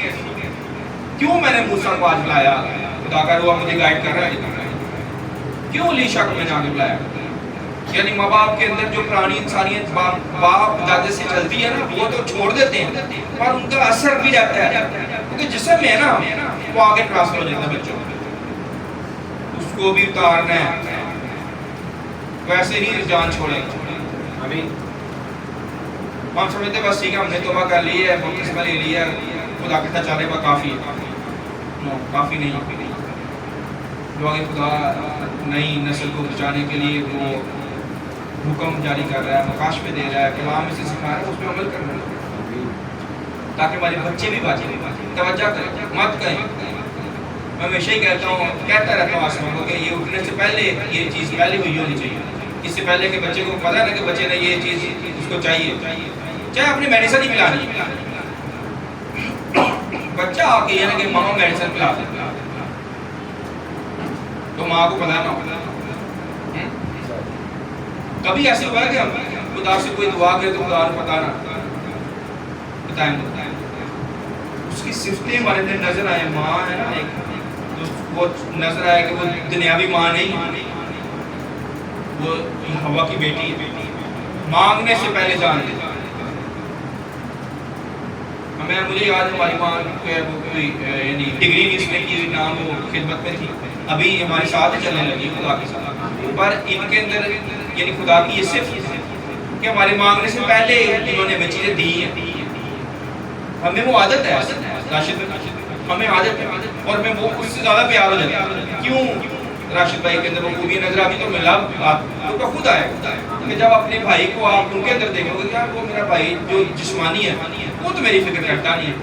کیوں میں نے موسیٰ کو آج بلایا؟ خدا کا روح مجھے گائیڈ کر رہا ہے. کیوں الیشا کو میں نے آگے بلایا؟ یعنی ماں باپ کے اندر جو پرانی انسانیت باپ دادے سے چلتی ہے نا، وہ تو چھوڑ دیتے ہیں پر ان کا اثر بھی رہتا ہے، کیونکہ جسم میں ہے نا وہ آگے ٹرانسفر ہو جاتا ہے بچوں کو، اس کو بھی اتارنا ہے. ویسے نہیں جان چھوڑے ابھی ہم سمجھتے بس ٹھیک ہے ہم نے توبہ کر لی ہے، بپتسمہ لے لیا ہے، خدا کے ساتھ چلے گا کافی ہے. نو، کافی نہیں. جو آگے خدا نئی نسل کو بچانے کے لیے وہ حکم جاری کر رہا ہے، مکاشفے دے رہا ہے، کلام اسے سکھا رہا ہے، اس پہ عمل کرنا ہے تاکہ ہمارے بچے بھی بچیں. توجہ کریں، مت کہیں. میں ہمیشہ ہی کہتا رہتا ہوں آسمان کو کہ یہ اٹھنے سے پہلے یہ چیز پہلے ہوئی ہونی چاہیے. اس سے پہلے کہ بچے کو پتہ ہے نا کہ بچے نے یہ چیز اس کو چاہیے، چاہے اپنی میڈیسن ہی پلانی ہے. بچہ آ کے یہ نا کہ ماما میڈیسن پلا دے تو ماں کو پتہ نہ ہو. کبھی ایسے ہوا ہے کہ ہم خدا سے کوئی دعا کرے تو خدا کو پتہ نہ بتائیں اس کی صفتیں ہمارے اندر نظر آئے. ماں ہے نا ایک، وہ نظر آئے کہ وہ دنیاوی ماں نہیں، وہ ہوا کی بیٹی ہے. مانگنے سے پہلے جان دے. مجھے یاد ہماری ماں کوئی یعنی ڈگری نہیں اس نے کی، نام وہ خدمت میں تھی، ابھی ہمارے ساتھ چلنے لگی خدا کے ساتھ. پر ان کے اندر یعنی خدا کی یہ صفت ہے کہ ہمارے مانگنے سے پہلے انہوں نے ہمیں چیزیں دی ہیں. ہمیں وہ عادت ہے راشد، ہمیں عادت ہے اور ہمیں وہ اس سے زیادہ پیار ہو جاتا ہے. کیوں؟ راشد بھائی کے اندر وہ خوبی نظر آتی تو ملا آپ کو خود آئے کہ جب اپنے بھائی کو آپ ان کے اندر دیکھو گے یار وہ میرا بھائی جو جسمانی ہے وہ تو میری فکر کرتا نہیں ہے،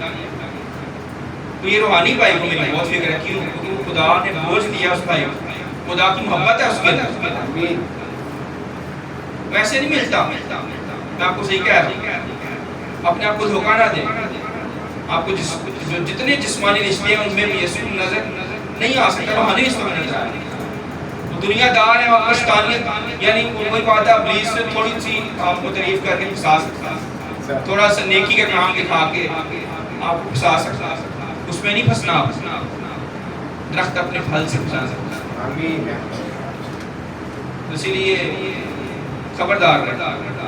تو یہ روحانی بھائی کو میری بہت فکر ہے، کیوں؟ کیونکہ خدا نے بوجھ دیا اس بھائی کو، خدا کی محبت ہے اس کے اندر، ویسے نہیں ملتا۔ میں آپ کو صحیح کہہ رہا ہوں، اپنے آپ کو دھوکہ نہ دیں، آپ کو جتنے جسمانی رشتے ہیں ان میں بھی یسوع نظر نہیں آ سکتا، روحانی رشتوں میں نظر آئے۔ دنیا دار ہے اور شیطانیت، یعنی کوئی بات ہے ابلیس سے تھوڑی سی آپ کو تعریف کر کے پھنسا سکتا ہے، تھوڑا سا نیکی کا کام دکھا کے آپ کو پھنسا سکتا ہے، اس میں نہیں پھنسنا، درخت اپنے پھل سے پھنسا سکتا ہے۔ اسی لیے خبردار رہے۔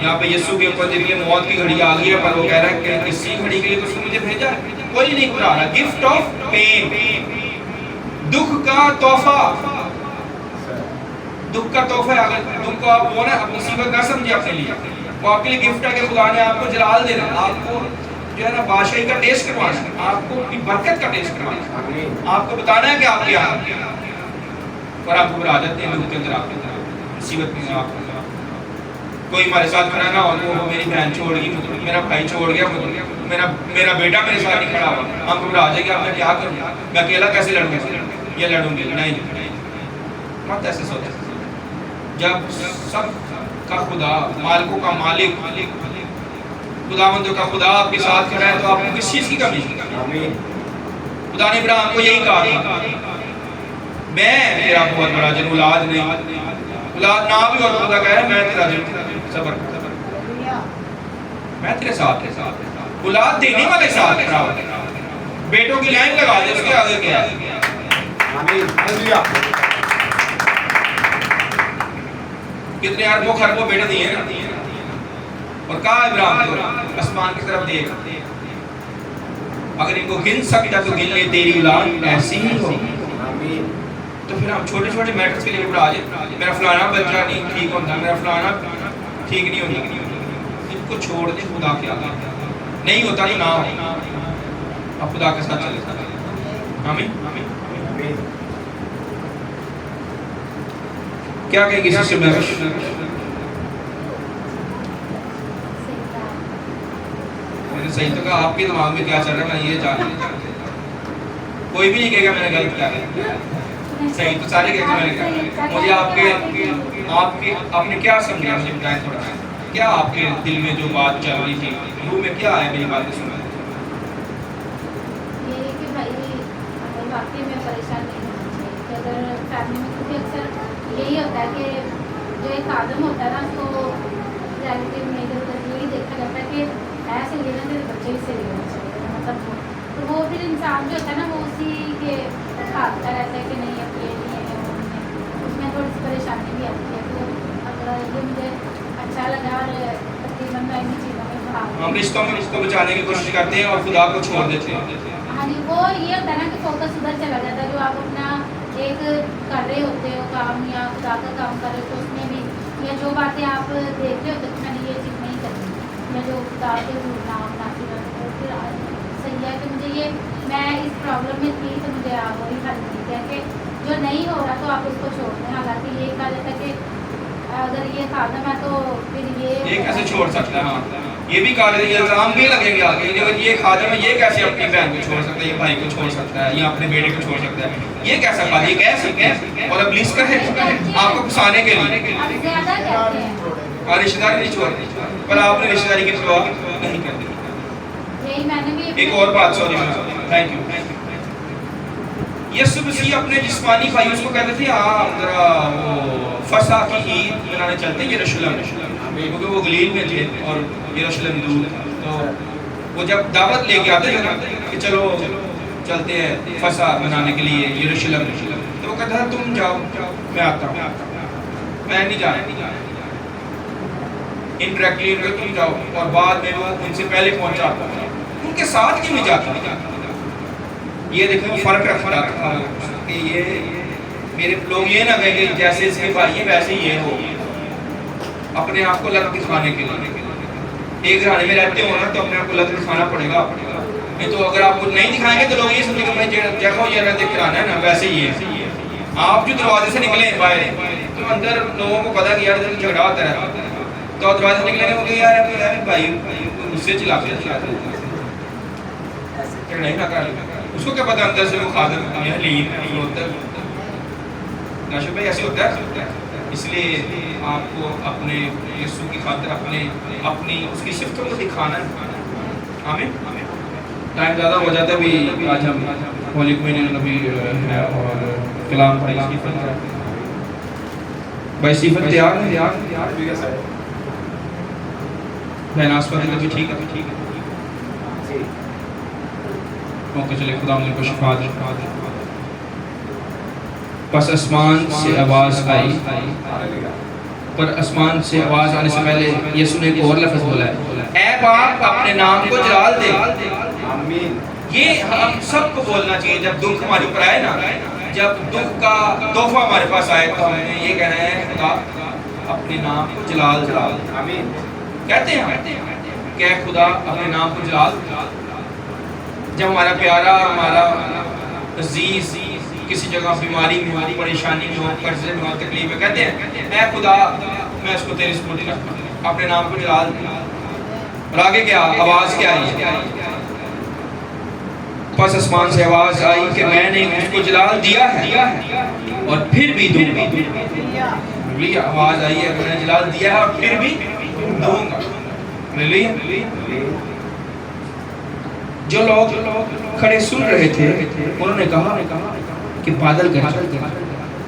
یہاں پہ یسوع کے اوپر دیکھیے موت کی گھڑی آ گئی ہے، پر وہ کہہ رہا ہے کہ اسی گھڑی کے لیے تو اس نے مجھے بھیجا ہے، کوئی نہیں بلا رہا، گفٹ آف پین، دکھ کا تحفہ، دکھ کا تحفہ ہے۔ اگر دکھ کو آپ وہ نا مصیبت نہ سمجھے اپنے لیے، وہ آپ کے لیے گفٹ ہے کہ خدا نے آپ کو جلال دینا ہے، آپ کو جو ہے نا بادشاہی کا ٹیسٹ کروانا ہے، آپ کو اپنی برکت کا ٹیسٹ کروانا ہے، آپ کو بتانا ہے کہ آپ کیا ہیں، اور آپ گھبرا جاتے ہیں دکھ کے اندر، آپ کے مصیبت میں آپ کوئی ہمارے ساتھ کھڑا نہ ہو تو وہ میری بہن چھوڑ گئی، میرا بھائی چھوڑ گیا، میرا بیٹا میرے ساتھ نہیں کھڑا ہوا، ہم گھبرا جائے کہ اب میں کیا کروں، میں اکیلا کیسے لڑوں گا، یہ لڑوں گی نہیں، مت ایسے سوچیں۔ جب سب کا خدا، مالکوں کا مالک، خداوندوں کا خدا آپ کے ساتھ کھڑا ہے تو آپ کو کس چیز کی کمی ہے؟ خدا نے ابراہیم کو یہی کہا تھا، میں تیرا بہت بڑا جن، اولاد نہیں، اولاد نہ بھی، اور خدا کہہ رہا ہے میں تیرا جن، صبر میں تیرے ساتھ ہے، اولاد دینے والے ساتھ کھڑا ہوتا ہے، بیٹوں کی لائن لگا دے، اس کے آگے کیا ہے؟ کتنے اربوں خربوں بیٹے دیے نا، اور کہا ابراہیم کو آسمان کی طرف دیکھ، اگر ان کو گن سکتا تو گن لے، تیری اولاد ایسی ہی ہو۔ تو پھر ہم چھوٹے چھوٹے میٹرز کے لیے گھبرا جائیں، میرا فلانا بچہ نہیں ٹھیک ہوتا، میرا فلانا ٹھیک نہیں ہوتا، ان کو چھوڑ دیں، خدا کے آگے نہیں ہوتا تو نہ ہو، اب خدا کے ساتھ چلے جائیں۔ آمین۔ کیا کہیں گے سسٹر مہوش؟ میں نے صحیح تو کہا، آپ کے دماغ میں کیا چل رہا ہے میں یہ جاننا چاہتا ہوں، کوئی بھی نہیں کہے گا میں نے غلط کیا ہے، صحیح تو سارے کہتے ہیں میں نے کیا، مجھے آپ نے کیا سمجھا، مجھے بتائیں تھوڑا، کیا آپ کے دل میں جو بات چل رہی تھی، روح میں کیا ہے میری باتیں سنا؟ یہ کہ بھائی اگر واقعی میں پریشان نہیں ہونا چاہیے، کہ اگر فیملی میں، کیونکہ اکثر یہی ہوتا ہے کہ جو ایک آدم ہوتا ہے نا اس کو ریالٹی میں ادھر ادھر یہی دیکھا جاتا ہے کہ ایسے لینا چاہیے، بچے ہی سے لینا چاہیے، مطلب تو وہ پھر انسان جو ہوتا ہے نا وہ اسی کے بھاگتا رہتا ہے کہ نہیں اب یہ نہیں ہے وہ نہیں ہے، اس میں تھوڑی سی پریشانی بھی آتی ہے۔ تو اگر یہ مجھے اچھا لگا اور تقریباً میں انہیں چیزوں میں بھاگ، ہم رشتوں میں اس کو بچانے کی کوشش کرتے ہیں اور خدا کو چھوڑ دیتے ہیں۔ ہاں جی، وہ یہ ہوتا ہے نا کہ فوکس ادھر چلا جاتا ہے، جو آپ اپنا ایک کر رہے ہوتے ہو کام یا خدا کا کام کر رہے ہو تو اس میں بھی، یا جو باتیں آپ دیکھ رہے ہوتے کہ میں نے یہ چیز نہیں کرنی، یا جو خدا کے نام نافذ ہے، تو پھر صحیح ہے کہ مجھے یہ، میں اس پرابلم میں تھی تو مجھے وہی حل مل گیا کہ جو نہیں ہو رہا تو آپ اس کو چھوڑ دیں، حالانکہ یہ کہا جاتا ہے کہ اگر یہ خادم ہے تو پھر یہ کیسے چھوڑ سکتا ہے؟ ہاں یہ بھی کہا جائے، الزام بھی لگیں گے آگے، اگر یہ خادم ہے یہ کیسے اپنی بہن کو چھوڑ سکتا ہے، یہ بھائی کو چھوڑ سکتا ہے، یا اپنے بیٹے کو چھوڑ سکتا ہے، یہ کیسا خادم، یہ کہہ سکتے ہیں، اور ابلیس کہے آپ کو پھنسانے کے لیے، اب زیادہ کہتے ہیں، اور رشتہ داری نہیں چھوڑنی، پر آپ نے رشتہ داری کی پرواہ نہیں کرنی۔ یہی میں نے بھی ایک اور بات، سوری تھینک یو، یسوع مسیح اپنے جسمانی بھائیوں کو کہتے تھے آپ ذرا وہ فسح کی عید منانے چلتے ہیں یروشلم، کیونکہ وہ گلیل میں تھے اور یروشلم دور تھا، تو وہ جب دعوت لے کے آتے تھے نا کہ چلو چلتے ہیں فسح منانے کے لیے یروشلم، تو وہ کہتا تھا تم جاؤ میں آتا ہوں، میں نہیں جانا، انڈائریکٹلی تم جاؤ، اور بعد میں وہ ان سے پہلے پہنچا ان کے ساتھ کیوں نہیں جاتا؟ یہ دیکھیں فرق رکھتا تھا کہ یہ میرے لوگ یہ نہ کہیں کہ جیسے اس کے بھائی ہیں ویسے یہ ہو، اپنے آپ کو لگ دکھانے کے لیے، ایک گھرانے میں رہتے ہو نا تو اپنے آپ کو لگ دکھانا پڑے گا، نہیں تو اگر آپ کو نہیں دکھائیں گے تو لوگ یہ سمجھیں کہ میں جگہ یہ دیکھ کر آنا ہے نا ویسے ہی ہے، آپ جو دروازے سے نکلے باہر تو اندر لوگوں کو پتا کہ یار ادھر جھگڑا ہوتا ہے تو دروازے سے نکلے وہ کہ یار بھائی غصے چلا کے جھگڑا ہی نہ کر اس کو کیا پتا اندر سے وہ خادم ہے حلیم ہوتا ہے ناشد بھائی ایسے ہوتا ہے. اس لیے آپ کو اپنے یسوع کی خاطر اپنی اس کی صفتوں کو دکھانا ہے. آمین. ٹائم زیادہ ہو جاتا ہے بھی آج ہم ہولی کوئین نبی ہے اور کلام بھائی صفت تیار ہے بہن آسپا کی طبیعت ٹھیک ہے اوکے چلے خدا مجھے کو شفا دے. پس آسمان سے آواز آئی پر آسمان سے آواز آنے سے پہلے یسوع نے ایک اور لفظ بولا ہے اے باپ اپنے نام کو جلال دے. آمین. یہ ہم سب کو بولنا چاہیے جب دکھ ہمارے اوپر آئے نا, جب دکھ کا تحفہ ہمارے پاس آئے تو ہمیں یہ کہنا ہے خدا اپنے نام کو جلال دے. آمین. کہتے ہیں کہ خدا اپنے نام کو جلال دے. جب ہمارا پیارا ہمارا عزیز کسی جگہ بیماری میں ہو, پریشانی میں ہو, قرضے میں ہو, تکلیف میں, کہتے ہیں اے خدا میں اس کو تیرے سپرد کرتا ہوں, اپنے نام کو جلال دے. اور آگے کیا آواز کیا ہے پس آسمان سے آواز آئی کہ میں نے اس کو جلال دیا ہے اور پھر بھی دوں گا. آواز آئی ہے میں نے جلال دیا ہے اور پھر بھی دوں گا. جو لوگ کھڑے سن رہے تھے انہوں نے کہا کہ بادل گرجا,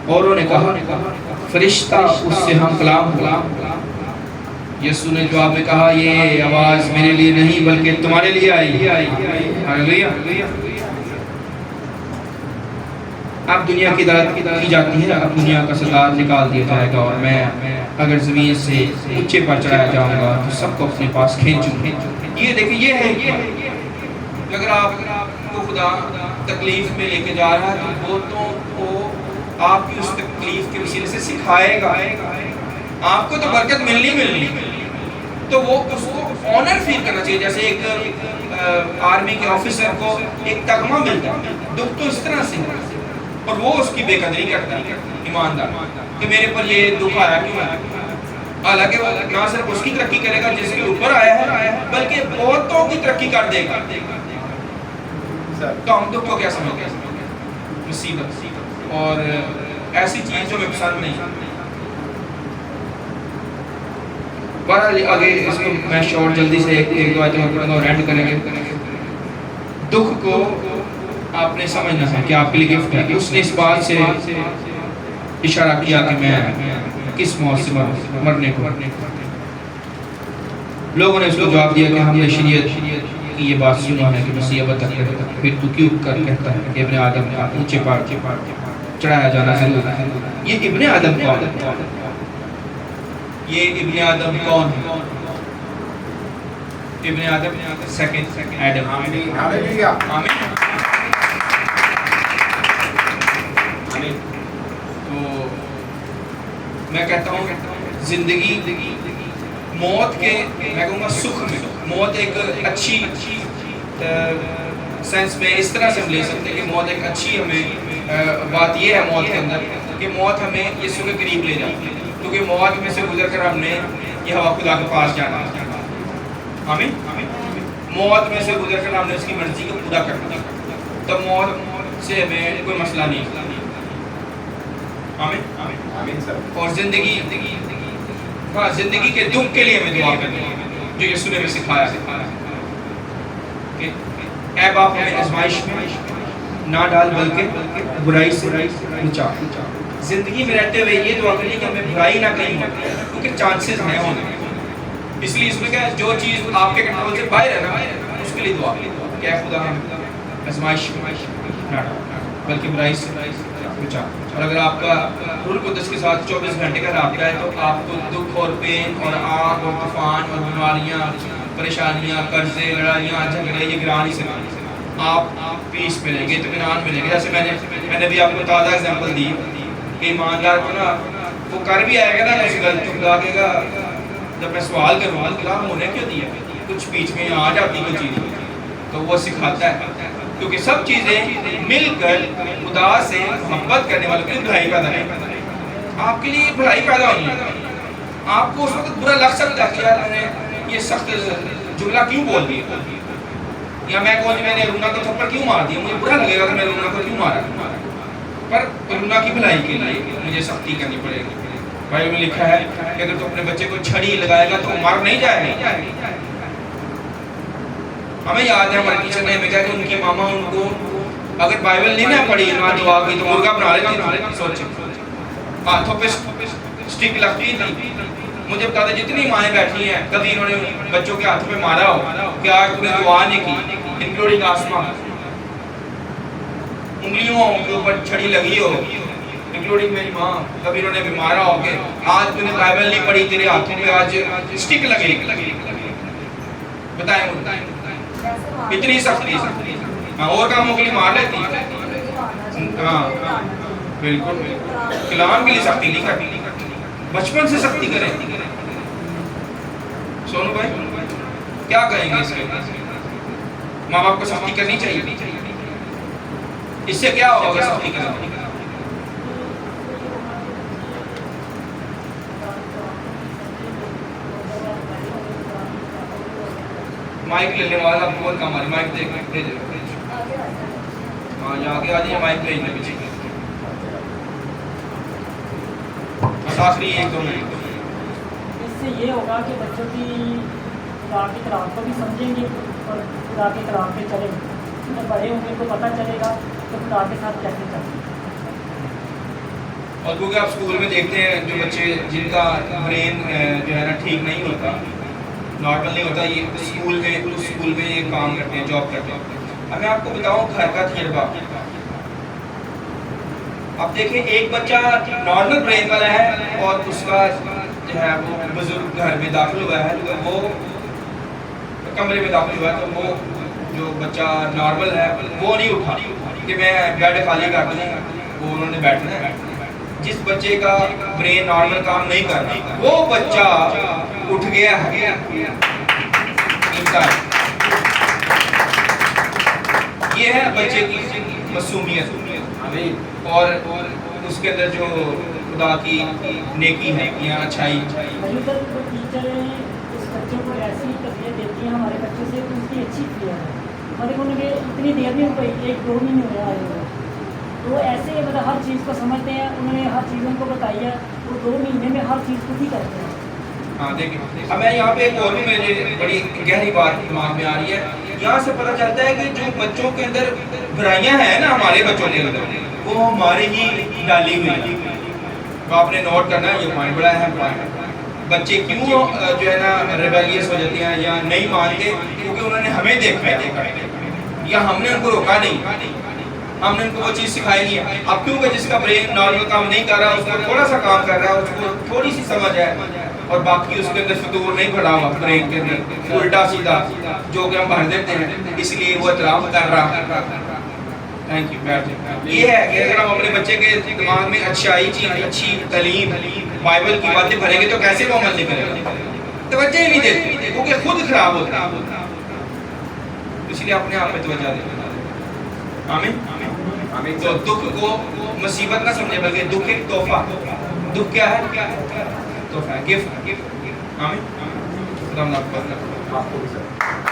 اور انہوں نے کہا فرشتہ اس سے ہم کلام ہوا. یسوع نے جواب میں کہا یہ آواز میرے لیے نہیں بلکہ تمہارے لیے آئی. ہاللیلویہ. اب دنیا کی عدالت کی جاتی ہے, اب دنیا کا ستار نکال دیا جائے گا اور میں اگر زمین سے اونچے پر چڑھایا جاؤں گا تو سب کو اپنے پاس کھینچوں. یہ دیکھیں یہ ہے اگر آپ کو خدا تکلیف میں لے کے جا رہا ہے تو بہتوں کو آپ کی اس تکلیف کے وسیلے سے سکھائے گا. آپ کو تو برکت ملنی تو وہ اس کو آنر فیل کرنا چاہیے. جیسے ایک آرمی کے آفیسر کو ایک تگمہ ملتا ہے, دکھ تو اس طرح سے اور وہ اس کی بے قدری کرتا ہے ایماندار کہ میرے پر یہ دکھ آیا کیوں ہے. حالانکہ وہ نہ صرف اس کی ترقی کرے گا جس کے اوپر آیا ہے بلکہ بہتوں کی ترقی کر دے گا. تو ہم دکھ کو کیا سمجھتے ہیں مصیبت اور ایسی چیز جو ہمیں پسند نہیں. بہرحال آگے اس کو میں شارٹ جلدی سے ایک دو آیتیں پڑھوں گا اور اینڈ کریں گے. دکھ کو آپ نے سمجھنا ہے کہ آپ کے لیے گفٹ ہے. اس نے اس بات سے اشارہ کیا کہ میں کس موت سے مرنے کو. لوگوں نے اس کو جواب دیا کہ ہم نے شریعت کی یہ بات سنا ہے کہ مسیح ابد تک رہے گا, پھر تو کیوں کر کہتا ہے کہ ابن آدم کا اونچے پہاڑ چڑھایا جانا ضرور ہے. یہ ابن آدم کون ہے؟ یہ ابن آدم کون ہے؟ ابن آدم سیکنڈ ایڈم. آمین. تو میں کہتا ہوں زندگی موت کے میں کہوں گا سکھ میں, موت ایک اچھی سینس میں اس طرح سے ہم لے سکتے ہیں کہ موت ایک اچھی ہمیں بات یہ ہے موت کے اندر کہ موت ہمیں یسوع کے قریب لے جاتی ہے, کیونکہ موت میں سے گزر کر ہم نے یہ ہوا خدا کے پاس جانا ہے. آمین. موت میں سے گزر کر ہم نے اس کی مرضی کو پورا کرنا ہے, تو موت سے ہمیں کوئی مسئلہ نہیں. آمین. اور زندگی کے دکھ کے لیے ہمیں دعا کرنی ہے جو یسوع نے ہمیں سکھایا کہ اے باپ ہمیں آزمائش میں نہ ڈال بلکہ برائی سے بچا. زندگی میں رہتے ہوئے یہ دعا کرنی کہ ہمیں برائی نہ کہیں کیونکہ چانسز ہیں ہونے. اس لیے اس میں کیا جو چیز آپ کے کنٹرول سے باہر ہے نا اس کے لیے دعا کہ اے خدا ہمیں آزمائش میں نہ ڈال بلکہ برائی سے بچا. اور اگر آپ کا روح القدس کے ساتھ 24 گھنٹے کا رابطہ ہے تو آپ کو دکھ اور پین اور آگ اور طوفان اور بیماریاں, پریشانیاں, قرضے, لڑائیاں, جھگڑے یہ گرا نہیں سکتے. آپ پیس ملیں گے, اطمینان ملیں گے. جیسے میں نے بھی آپ کو تازہ ایگزامپل دی کہ ایماندار کو نا وہ کر بھی آئے گا نا اس غلط تو خدا کہے گا جب میں سوال کروں خدا ہونے کیوں دیا, کچھ بیچ میں آ جاتی کوئی چیز تو وہ سکھاتا ہے کیونکہ سب چیزیں مل کر خدا سے محبت کرنے والوں کے لیے بھلائی پیدا ہے. آپ کے لیے بھلائی پیدا ہونی ہے. آپ کو اس وقت برا لگ سکتا ہے کہ یار میں نے یہ سخت جملہ کیوں بول دیا, یا میں کہوں میں نے رونا کو تھپڑ کیوں مار دیا, مجھے برا لگے گا کہ میں رونا کو کیوں مارا, پر رونا کی بھلائی کے لیے مجھے سختی کرنی پڑے گی. بائبل میں لکھا ہے کہ اگر تو اپنے بچے کو چھڑی لگائے گا تو مر نہیں جائے گا. ہمیں یاد ہے ہمارے ٹیچر نے ہمیں کہا کہ ان کی ماما ان کو اگر بائبل نہیں نہ پڑھی نہ دعا کی تو مرغا بنا لیتی تھی. سوچیں, ہاتھوں پہ سٹک لگتی تھی. مجھے بتا دیں جتنی مائیں بیٹھی ہیں کبھی انہوں نے بچوں کے ہاتھوں پہ مارا ہو کہ آج تم نے دعا نہیں کی, انکلوڈنگ آسما, انگلیوں کے اوپر چھڑی لگی ہو, انکلوڈنگ میری ماں, کبھی انہوں نے بھی مارا ہو کہ آج تم نے بائبل نہیں پڑھی تیرے ہاتھوں پہ آج سٹک لگے. بتائیں اتنی سختی. ہاں اور کاموں کے لیے مار لیتی, ہاں بالکل کلام کے لیے سختی نہیں کرتی, بچپن سے سختی کریں. سونو بھائی کیا کہیں گے اس کے, ماں باپ کو سختی کرنی چاہیے, اس سے کیا ہوگا سختی کرنے. مائک لینے والا بہت کم آ رہی, مائک دیکھ ہاں جا کے آ جائیے, مائک بھیج دیں پیچھے. بس آخری 1-2 منٹ. اس سے یہ ہوگا کہ بچوں کی خدا کے کلام کو بھی سمجھیں گے اور خدا کے کلام پہ چلیں گے. جب بڑے ہوں گے تو پتہ چلے گا کہ خدا کے ساتھ کیسے چلیں. اور کیونکہ آپ اسکول میں دیکھتے ہیں جو بچے جن کا برین جو ہے نا ٹھیک نہیں ہوتا, نارمل نہیں ہوتا, یہ اسکول میں یہ کام کرتے ہیں, جاب کرتے ہیں. اب میں آپ کو بتاؤں گھر کا تجربہ. اب دیکھیں ایک بچہ نارمل برین والا ہے اور اس کا جو ہے وہ بزرگ گھر میں داخل ہوا ہے, وہ کمرے میں داخل ہوا ہے, تو وہ جو بچہ نارمل ہے وہ نہیں اٹھا کہ میں بیڈ خالی کر دوں, وہ انہوں نے بیٹھنا ہے. جس بچے کا برین نارمل کام نہیں کر رہا وہ بچہ اٹھ گیا ہے. یہ ہے بچے کی معصومیت اور اس کے اندر جو خدا کی نیکی ہے یا اچھائی. ٹیچر اس بچوں کو ایسی تربیت دیتی ہیں ہمارے بچوں سے کہ اس کی اچھی کیا ہے, مطلب ان کے اتنی دیر میں 1-2 مہینے ہو آئے ہوئے, تو ایسے مطلب ہر چیز کو سمجھتے ہیں, انہوں نے ہر چیز ان کو بتائی ہے, وہ 2 مہینے میں ہر چیز خود ہی کرتے ہیں. ہاں دیکھیں اب میں یہاں پہ ایک اور بھی مجھے بڑی گہری بات دماغ میں آ رہی ہے. یہاں سے پتہ چلتا ہے کہ جو بچوں کے اندر برائیاں ہیں نا ہمارے بچوں کے اندر, وہ ہماری ہی ڈالی ہوئی ہیں. تو آپ نے نوٹ کرنا ہے, یہ پوائنٹ بڑا اہم پوائنٹ ہے. بچے کیوں جو ہے نا ریبیلیس ہو جاتے ہیں یا نہیں مانتے, کیونکہ انہوں نے ہمیں دیکھا ہے یا ہم نے ان کو روکا نہیں, ہم نے ان کو وہ چیز سکھائی نہیں ہے. اب کیونکہ جس کا برین نارمل کام نہیں کر رہا, اس کو تھوڑا سا کام کر رہا ہے, اس کو تھوڑی سی سمجھ ہے اور باقی اس کے اندر فطور نہیں پڑا ہوا برین کے اندر, الٹا سیدھا جو کہ ہم بھر دیتے ہیں, اس لیے وہ اعتراف کر رہا ہے. Thank you. بیٹھ جائیں. یہ ہے کہ اگر ہم اپنے بچے کے دماغ میں اچھائی چیز, اچھی تعلیم, بائبل کی باتیں بھریں گے تو کیسے وہ عمل نہیں کرے گا, توجہ ہی نہیں دیتے کیونکہ خود خراب ہوتا ہے. اس لیے اپنے آپ پہ توجہ دیں. آمین. تو دکھ کو مصیبت نہ سمجھے بلکہ دکھ ایک تحفہ. دکھ کیا ہے؟ تحفہ ہے, گفٹ. آمین. خدا آپ کو بھی سر.